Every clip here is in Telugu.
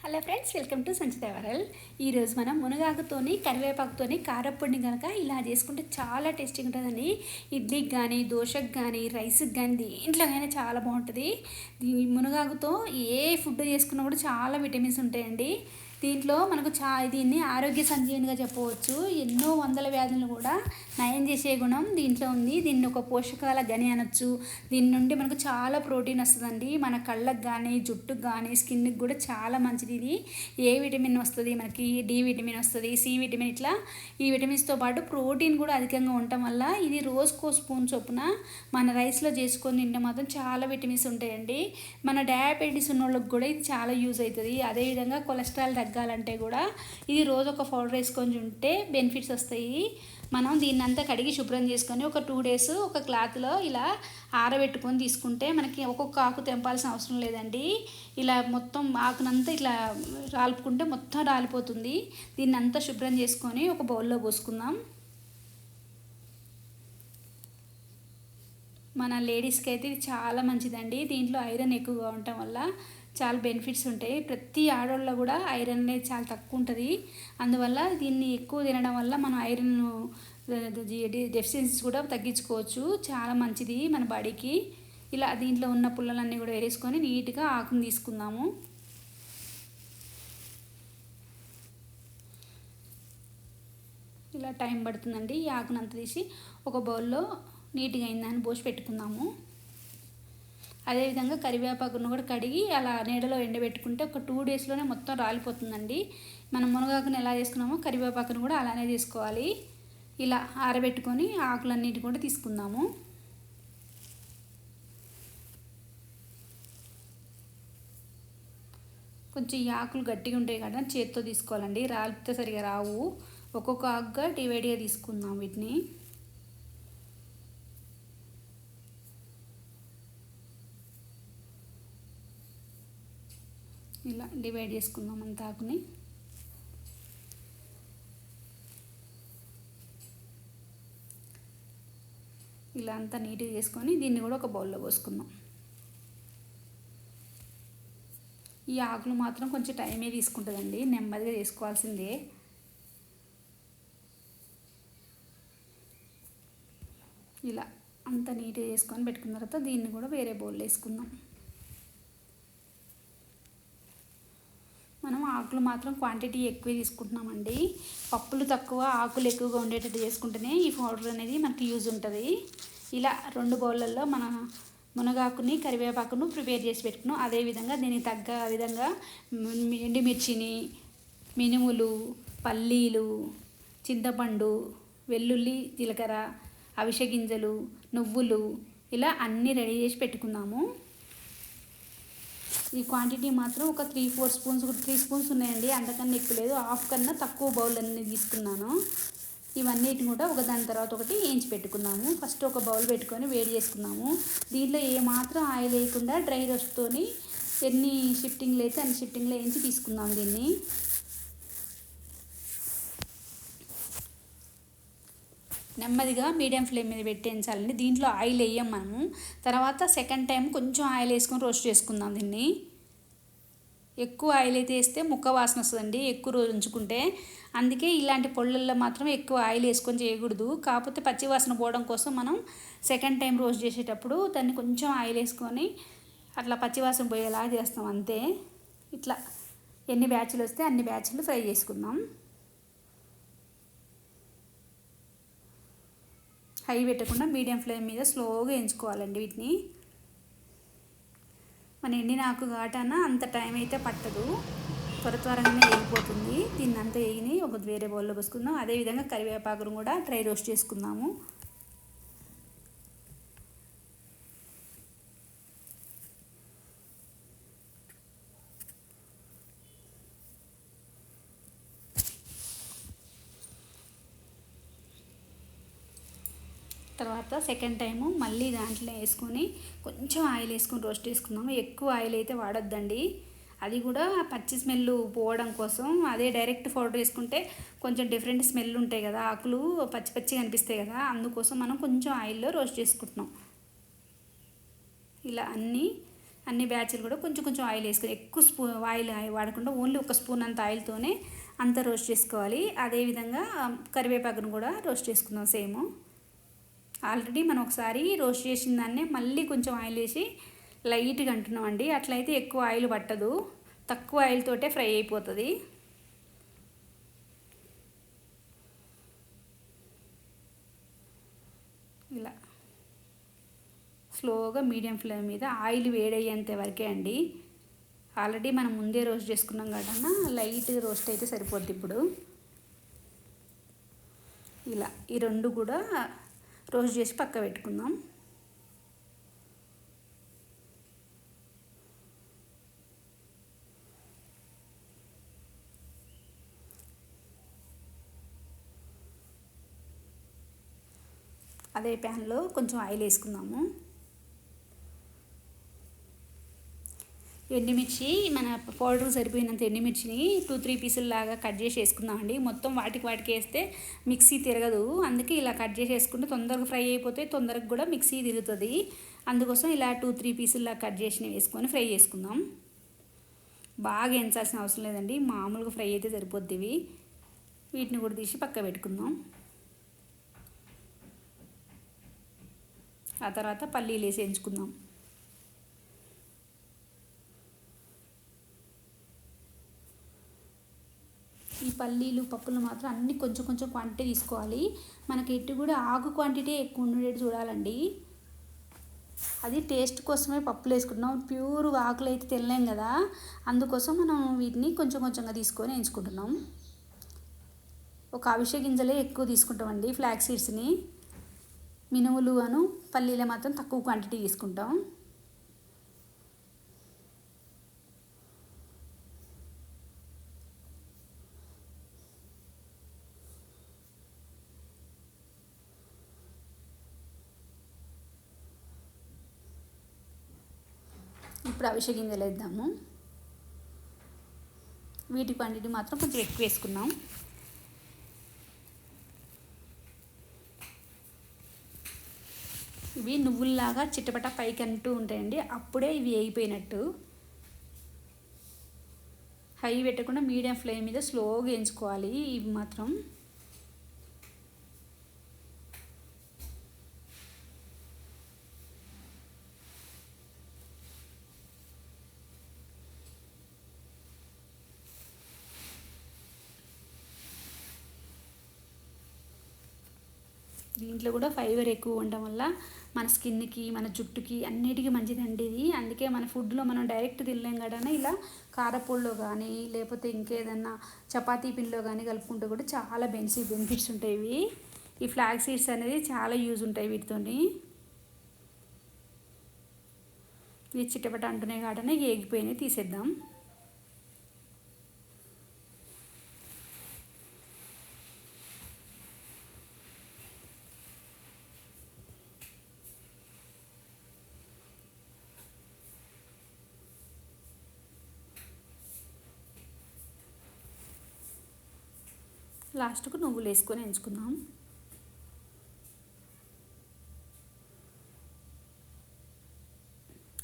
హలో ఫ్రెండ్స్, వెల్కమ్ టు సంచిత వరల్. ఈరోజు మనం మునగాకుతోని కరివేపాకుతోని కారప్పొడిని కనుక ఇలా చేసుకుంటే చాలా టేస్టీగా ఉంటుందండి. ఇడ్లీకి కానీ, దోశకు కానీ, రైస్కి కానీ, దేంట్లోకైనా చాలా బాగుంటుంది. ఈ మునగాకుతో ఏ ఫుడ్ చేసుకున్నా కూడా చాలా విటమిన్స్ ఉంటాయండి. దీంట్లో మనకు దీన్ని ఆరోగ్య సంజీవనిగా చెప్పవచ్చు. ఎన్నో వందల వ్యాధులను కూడా నయం చేసే గుణం దీంట్లో ఉంది. దీన్ని ఒక పోషకాల గని అనొచ్చు. దీని నుండి మనకు చాలా ప్రోటీన్ వస్తుందండి. మన కళ్ళకు కానీ, జుట్టుకు కానీ, స్కిన్కి కూడా చాలా మంచిది. ఇది ఏ విటమిన్ వస్తుంది మనకి, డి విటమిన్ వస్తుంది, సి విటమిన్, ఇట్లా ఈ విటమిన్స్తో పాటు ప్రోటీన్ కూడా అధికంగా ఉండటం వల్ల ఇది రోజుకో స్పూన్ చొప్పున మన రైస్లో చేసుకొని తింటే మాత్రం చాలా విటమిన్స్ ఉంటాయండి. మన డయాబెటీస్ ఉన్న వాళ్ళకి కూడా ఇది చాలా యూజ్ అవుతుంది. అదేవిధంగా కొలెస్ట్రాల్ తగ్గాలంటే కూడా ఇది రోజు ఒక పౌడర్ వేసుకొని ఉంటే బెనిఫిట్స్ వస్తాయి. మనం దీన్ని అంతా కడిగి శుభ్రం చేసుకొని ఒక 2 days ఒక క్లాత్లో ఇలా ఆరబెట్టుకొని తీసుకుంటే మనకి ఒక్కొక్క ఆకు తెంపాల్సిన అవసరం లేదండి. ఇలా మొత్తం ఆకునంతా ఇట్లా రాలుపుకుంటే మొత్తం రాలిపోతుంది. దీన్ని అంతా శుభ్రం చేసుకొని ఒక బౌల్లో పోసుకుందాం. మన లేడీస్కి అయితే ఇది చాలా మంచిదండి. దీంట్లో ఐరన్ ఎక్కువగా ఉండటం వల్ల చాలా బెనిఫిట్స్ ఉంటాయి. ప్రతి ఆడవాళ్ళలో కూడా ఐరన్ అనేది చాలా తక్కువ ఉంటుంది. అందువల్ల దీన్ని ఎక్కువ తినడం వల్ల మనం ఐరన్ డెఫిషియన్సీస్ కూడా తగ్గించుకోవచ్చు. చాలా మంచిది మన బాడీకి. ఇలా దీంట్లో ఉన్న పుల్లలన్నీ కూడా వేసుకొని నీట్గా ఆకుని తీసుకుందాము. ఇలా టైం పడుతుందండి. ఈ ఆకునంతా తీసి ఒక బౌల్లో నీట్గా అయిందని పోసి పెట్టుకుందాము. అదేవిధంగా కరివేపాకును కూడా కడిగి అలా నీడలో ఎండబెట్టుకుంటే ఒక 2 daysలోనే మొత్తం రాలిపోతుందండి. మనం మునగాకును ఎలా చేసుకున్నామో కరివేపాకును కూడా అలానే చేసుకోవాలి. ఇలా ఆరబెట్టుకొని ఆకులన్నిటి కూడా తీసుకుందాము. కొంచెం ఈ ఆకులు గట్టిగా ఉంటాయి కదా, చేతితో తీసుకోవాలండి. రాలిపితే సరిగా రావు. ఒక్కొక్క ఆకుగా డివైడ్గా తీసుకుందాం వీటిని. ఇలా డివైడ్ చేసుకుందాం అంత ఆకుని. ఇలా అంతా నీట్గా చేసుకొని దీన్ని కూడా ఒక బౌల్లో పోసుకుందాం. ఈ ఆకులు మాత్రం కొంచెం టైమే తీసుకుంటుందండి, నెమ్మదిగా చేసుకోవాల్సిందే. ఇలా అంతా నీట్గా చేసుకొని పెట్టుకున్న తర్వాత దీన్ని కూడా వేరే బౌల్లో వేసుకుందాం. మనం ఆకులు మాత్రం క్వాంటిటీ ఎక్కువ తీసుకుంటున్నామండి. పప్పులు తక్కువ, ఆకులు ఎక్కువగా ఉండేటట్టు చేసుకుంటేనే ఈ పౌడర్ అనేది మనకి యూజ్ ఉంటుంది. ఇలా 2 బౌళ్ళల్లో మన మునగాకుని, కరివేపాకును ప్రిపేర్ చేసి పెట్టుకున్నాం. అదేవిధంగా దీనికి తగ్గ విధంగా ఎండుమిర్చిని, మినుములు, పల్లీలు, చింతపండు, వెల్లుల్లి, జీలకర్ర, అవిసె గింజలు, నువ్వులు, ఇలా అన్నీ రెడీ చేసి పెట్టుకుందాము. ఈ క్వాంటిటీ మాత్రం ఒక 3-4 స్పూన్స్, 3 స్పూన్స్ ఉన్నాయండి. అంతకన్నా ఎక్కువ లేదు. హాఫ్ కన్నా తక్కువ బౌల్ అన్నీ తీసుకున్నాను. ఇవన్నిటిని కూడా ఒకదాని తర్వాత ఒకటి వేయించి పెట్టుకున్నాము. ఫస్ట్ ఒక బౌల్ పెట్టుకొని వేడి చేసుకున్నాము. దీంట్లో ఏమాత్రం ఆయిల్ వేయకుండా డ్రై రోస్ట్తోని ఎన్ని షిఫ్టింగ్లు అయితే అన్ని షిఫ్టింగ్లు వేయించి తీసుకుందాం. దీన్ని నెమ్మదిగా మీడియం ఫ్లేమ్ మీద పెట్టేయించాలండి. దీంట్లో ఆయిల్ వేయం మనము. తర్వాత సెకండ్ టైం కొంచెం ఆయిల్ వేసుకొని రోస్ట్ చేసుకుందాం. దీన్ని ఎక్కువ ఆయిల్ అయితే వేస్తే ముక్క వాసన వస్తుందండి ఎక్కువ రోజు ఉంచుకుంటే. అందుకే ఇలాంటి పొళ్ళల్లో మాత్రం ఎక్కువ ఆయిల్ వేసుకొని చేయకూడదు. కాకపోతే పచ్చి వాసన పోవడం కోసం మనం సెకండ్ టైం రోస్ట్ చేసేటప్పుడు దాన్ని కొంచెం ఆయిల్ వేసుకొని అట్లా పచ్చి వాసన పోయేలా చేస్తాం అంతే. ఇట్లా ఎన్ని బ్యాచ్లు వస్తే అన్ని బ్యాచ్లు ఫ్రై చేసుకుందాం. హై పెట్టకుండా మీడియం ఫ్లేమ్ మీద స్లోగా వేయించుకోవాలండి వీటిని. మన ఎండిన ఆకు ఘాటాన అంత టైం అయితే పట్టదు, త్వరగానే వేగిపోతుంది. దీన్ని అంతా వేగిని ఒక వేరే బౌల్లో పోసుకుందాం. అదేవిధంగా కరివేపాకును కూడా డ్రై రోస్ట్ చేసుకుందాము. తర్వాత సెకండ్ టైము మళ్ళీ దాంట్లో వేసుకొని కొంచెం ఆయిల్ వేసుకొని రోస్ట్ చేసుకుందాము. ఎక్కువ ఆయిల్ అయితే వాడొద్దండి. అది కూడా పచ్చి స్మెల్ పోవడం కోసం. అదే డైరెక్ట్ పౌడర్ వేసుకుంటే కొంచెం డిఫరెంట్ స్మెల్ ఉంటాయి కదా, ఆకులు పచ్చి పచ్చిగా అనిపిస్తాయి కదా, అందుకోసం మనం కొంచెం ఆయిల్లో రోస్ట్ చేసుకుంటున్నాం. ఇలా అన్ని బ్యాచ్లు కూడా కొంచెం కొంచెం ఆయిల్ వేసుకొని ఎక్కువ ఆయిల్ వాడకుండా ఓన్లీ ఒక స్పూన్ అంత ఆయిల్తోనే అంతా రోస్ట్ చేసుకోవాలి. అదేవిధంగా కరివేపాకును కూడా రోస్ట్ చేసుకుందాం సేమ్. ఆల్రెడీ మనం ఒకసారి రోస్ట్ చేసిన దాన్నే మళ్ళీ కొంచెం ఆయిల్ వేసి లైట్గా అంటున్నాం అండి. అట్లయితే ఎక్కువ ఆయిల్ పట్టదు, తక్కువ ఆయిల్ తోటే ఫ్రై అయిపోతుంది. ఇలా స్లోగా మీడియం ఫ్లేమ్ మీద ఆయిల్ వేడయ్యేంత వరకే అండి. ఆల్రెడీ మనం ముందే రోస్ట్ చేసుకున్నాం కాబట్టి లైట్ రోస్ట్ అయితే సరిపోద్ది. ఇప్పుడు ఇలా ఈ రెండు కూడా రోస్ట్ చేసి పక్క పెట్టుకుందాం. అదే ప్యాన్లో కొంచెం ఆయిల్ వేసుకుందాము. ఎండుమిర్చి మన పౌడర్ సరిపోయినంత ఎండుమిర్చిని 2-3 పీసుల్లాగా కట్ చేసి వేసుకుందామండి. మొత్తం వాటికి వేస్తే మిక్సీ తిరగదు, అందుకే ఇలా కట్ చేసి వేసుకుంటే తొందరగా ఫ్రై అయిపోతే తొందరగా కూడా మిక్సీ తిరుగుతుంది. అందుకోసం ఇలా 2-3 పీసుల్లాగా కట్ చేసి వేసుకొని ఫ్రై చేసుకుందాం. బాగా ఎంచాల్సిన అవసరం లేదండి, మామూలుగా ఫ్రై అయితే సరిపోద్ది. వీటిని కూడా తీసి పక్క పెట్టుకుందాం. ఆ తర్వాత పల్లీలు వేసి ఎంచుకుందాం. ఈ పల్లీలు పప్పులు మాత్రం అన్నీ కొంచెం కొంచెం క్వాంటిటీ తీసుకోవాలి. మనకి ఎటు కూడా ఆకు క్వాంటిటీ ఎక్కువ ఉండేది చూడాలండి. అది టేస్ట్ కోసమే పప్పులు వేసుకుంటున్నాం, ప్యూర్ ఆకులు అయితే తినలేం కదా, అందుకోసం మనం వీటిని కొంచెం కొంచెంగా తీసుకొని ఎంచుకుంటున్నాం. ఒక అవిసె గింజలే ఎక్కువ తీసుకుంటామండి, ఫ్లాక్స్ సీడ్స్ని. మినుములు పల్లీలు మాత్రం తక్కువ క్వాంటిటీ తీసుకుంటాం. ఇప్పుడు అవిసె గింజలు వేద్దాము. వీటి క్వాంటిటీ మాత్రం కొంచెం ఎక్కువ వేసుకున్నాం. ఇవి నువ్వుల్లాగా చిట్టపట పైకి అంటూ ఉంటాయండి, అప్పుడే ఇవి వేగిపోయినట్టు. హై పెట్టకుండా మీడియం ఫ్లేమ్ మీద స్లోగా వేయించుకోవాలి ఇవి మాత్రం. దీంట్లో కూడా ఫైబర్ ఎక్కువ ఉండడం వల్ల మన స్కిన్కి మన జుట్టుకి అన్నిటికీ మంచిదండి ఇది. అందుకే మన ఫుడ్లో మనం డైరెక్ట్ తినలేం కదా, ఇలా కారపొడిలో కానీ లేకపోతే ఇంకేదన్నా చపాతీ పిండిలో కానీ కలుపుకుంటూ కూడా చాలా బెనిఫిట్స్ ఉంటాయి. ఈ ఫ్లాక్స్ సీడ్స్ అనేది చాలా యూజ్ ఉంటాయి వీటితో. ఇవి చిట్టపట అంటున్నాయి కాబట్టి ఏగిపోయినాయి, తీసేద్దాం. లాస్ట్కు నువ్వులు వేసుకొని ఎంచుకుందాం.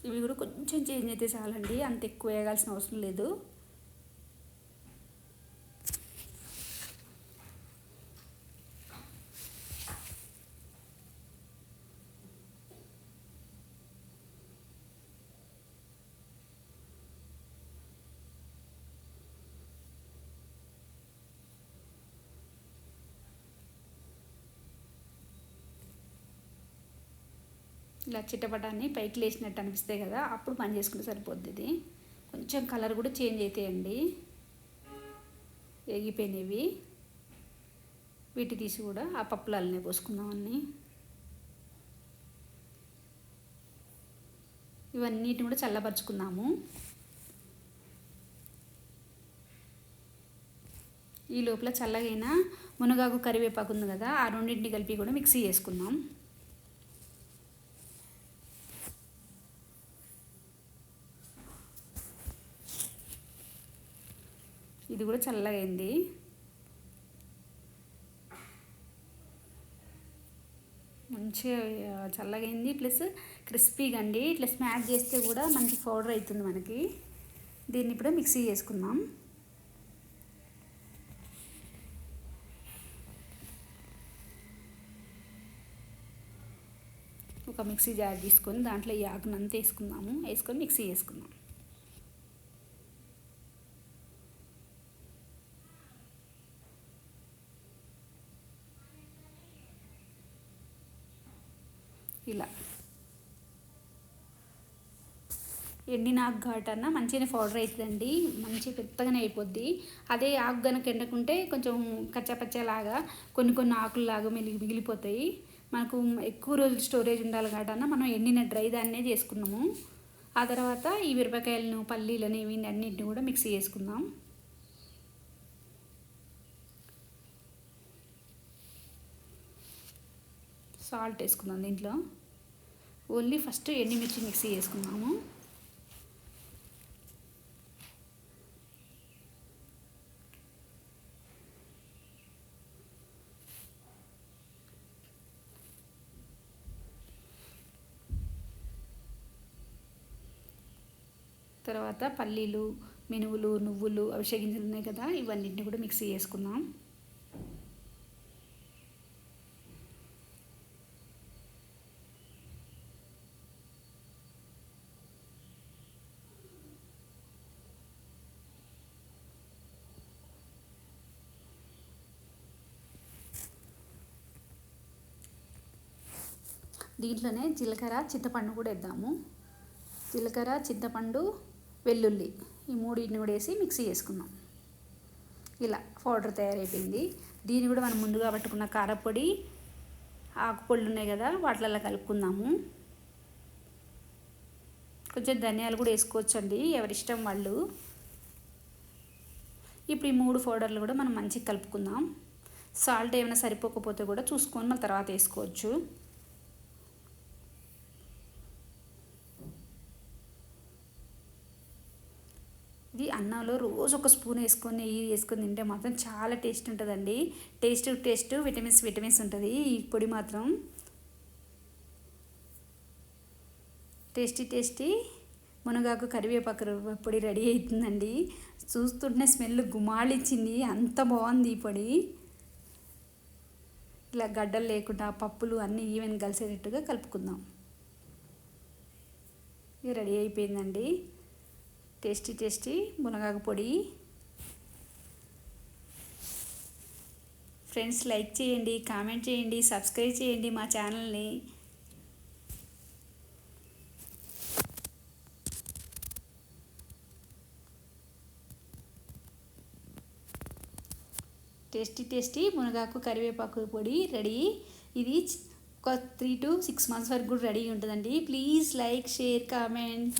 ఇవి కూడా కొంచెం చేంజ్ అయితే చాలండి, అంత ఎక్కువ వేయాల్సిన అవసరం లేదు. ఇలా చిట్టపటాన్ని పైకి లేచినట్టు అనిపిస్తాయి కదా, అప్పుడు పని చేసుకుంటే సరిపోద్ది. ఇది కొంచెం కలర్ కూడా చేంజ్ అవుతాయండి, వేగిపోయినవి. వీటి తీసి కూడా ఆ పప్పులనే పోసుకుందాం అన్నీ. ఇవన్నిటిని కూడా చల్లబరుచుకుందాము. ఈ లోపల చల్లగైన మునగాకు కరివేపాకు ఉంది కదా, ఆ రెండింటిని కలిపి కూడా మిక్సీ చేసుకుందాం. ఇది కూడా చల్లగైంది. మంచిగా చల్లగైంది, ప్లస్ క్రిస్పీగా అండి. ఇట్లా స్మాష్ చేస్తే కూడా మంచి పౌడర్ అవుతుంది మనకి. దీన్ని ఇప్పుడు మిక్సీ చేసుకుందాం. ఒక మిక్సీ జార్ తీసుకొని దాంట్లో ఈ ఆకునంతా వేసుకొని మిక్సీ చేసుకుందాం. ఇలా ఎండిన ఆకు ఘాటన్నా మంచిగానే పౌడర్ అవుతుందండి, మంచి పెద్దగానే అయిపోద్ది. అదే ఆకు గనక ఎండకుంటే కొంచెం కచ్చాపచ్చలాగా కొన్ని ఆకుల్లాగా మిగిలిపోతాయి. మనకు ఎక్కువ రోజులు స్టోరేజ్ ఉండాలి కాబట్టి మనం ఎండిన డ్రై దాన్నే చేసుకున్నాము. ఆ తర్వాత ఈ మిరపకాయలను, పల్లీలని, ఇవన్నీ అన్నింటిని కూడా మిక్సీ చేసుకుందాం. సాల్ట్ వేసుకుందాం దీంట్లో. ఓన్లీ ఫస్ట్ ఎండుమిర్చి మిక్సీ చేసుకుందాము. తర్వాత పల్లీలు, మినువులు, నువ్వులు, అవిసె గింజలు ఉన్నాయి కదా, ఇవన్నింటిని కూడా మిక్సీ చేసుకుందాం. దీంట్లోనే జీలకర్ర, చింతపండు కూడా వేద్దాము. జీలకర్ర, చింతపండు, వెల్లుల్లి ఈ మూడింటిని కూడా వేసి మిక్సీ చేసుకుందాం. ఇలా పౌడర్ తయారైపోయింది. దీన్ని కూడా మనం ముందుగా పట్టుకున్న కారపొడి, ఆకుపొడులు ఉన్నాయి కదా, వాటిలలో కలుపుకుందాము. కొంచెం ధనియాలు కూడా వేసుకోవచ్చండి, ఎవరిష్టం వాళ్ళు. ఇప్పుడు ఈ 3 పౌడర్లు కూడా మనం మంచిగా కలుపుకుందాం. సాల్ట్ ఏమైనా సరిపోకపోతే కూడా చూసుకొని మళ్ళీ తర్వాత వేసుకోవచ్చు. ఇది అన్నంలో రోజు ఒక స్పూన్ వేసుకొని నెయ్యి వేసుకొని తింటే మాత్రం చాలా టేస్ట్ ఉంటుందండి. టేస్ట్ విటమిన్స్ ఉంటుంది ఈ పొడి మాత్రం. టేస్టీ మునగాకు కరివేపాకు పొడి రెడీ అవుతుందండి. చూస్తుంటే స్మెల్ గుమాళిచ్చింది, అంత బాగుంది ఈ పొడి. ఇలా గడ్డలు లేకుండా పప్పులు అన్నీ ఈవెన్ కలిసేటట్టుగా కలుపుకుందాం. ఇది రెడీ అయిపోయిందండి, టేస్టీ మునగాకు పొడి. ఫ్రెండ్స్, లైక్ చేయండి, కామెంట్ చేయండి, సబ్స్క్రైబ్ చేయండి మా ఛానల్ని. టేస్టీ మునగాకు కరివేపాకు పొడి రెడీ. ఇది ఒక 3 to 6 months వరకు కూడా రెడీ ఉంటుందండి. Please like, share, comment.